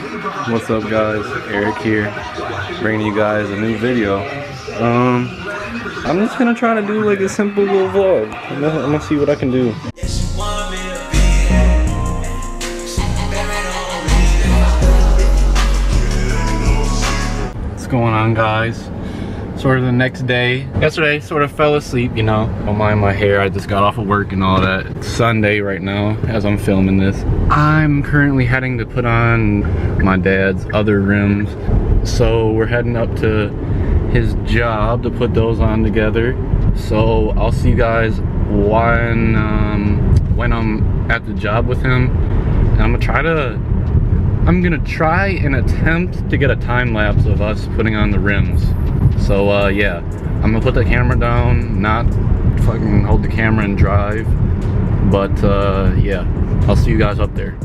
What's up guys, Eric here, bringing you guys a new video. I'm just gonna try to do like a simple little vlog. I'm gonna see what I can do. What's going on guys? Sort of the next day. Yesterday sort of fell asleep, you know. Don't mind my hair, I just got off of work and all that. It's Sunday right now as I'm filming this. I'm currently heading to put on my dad's other rims. So we're heading up to his job to put those on together. So I'll see you guys when I'm at the job with him. And I'm gonna try and attempt to get a time lapse of us putting on the rims. So yeah, I'm gonna put the camera down, not fucking hold the camera and drive, but yeah, I'll see you guys up there.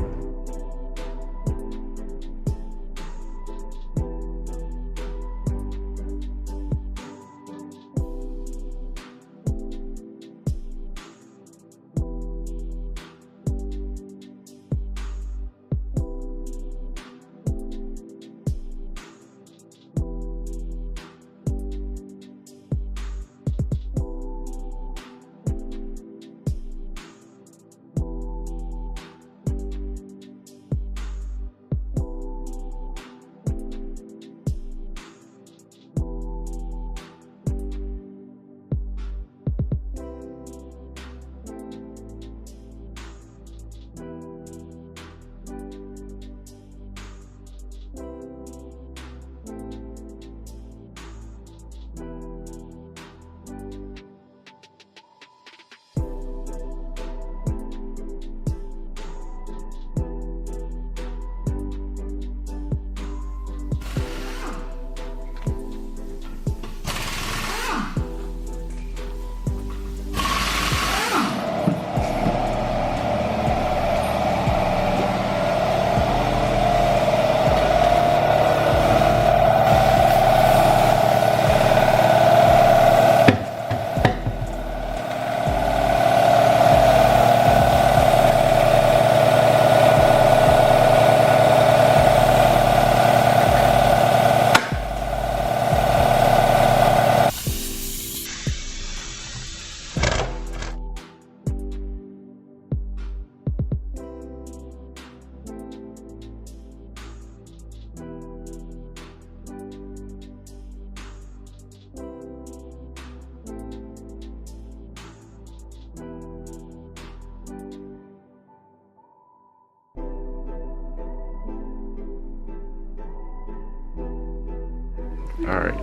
Alright,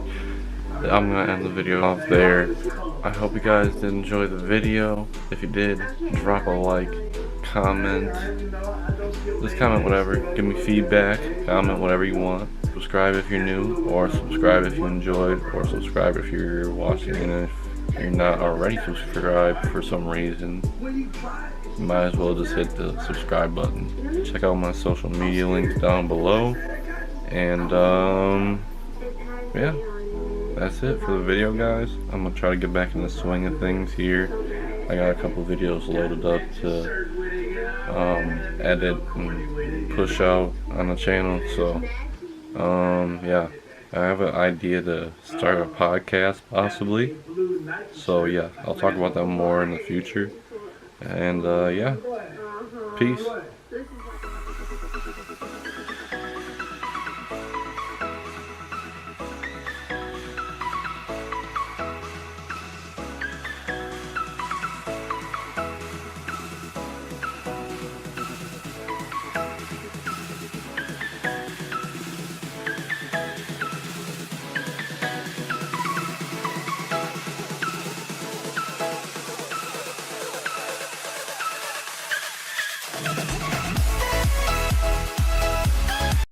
I'm gonna end the video off there. I hope you guys did enjoy the video. If you did, drop a like, comment, just comment whatever, give me feedback, comment whatever you want. Subscribe if you're new, or subscribe if you enjoyed, or subscribe if you're watching, and if you're not already subscribed for some reason, you might as well just hit the subscribe button. Check out my social media links down below, and yeah, that's it for the video guys. I'm gonna try to get back in the swing of things here. I got a couple videos loaded up to edit and push out on the channel, so yeah, I have an idea to start a podcast possibly, so yeah, I'll talk about that more in the future, and yeah, peace.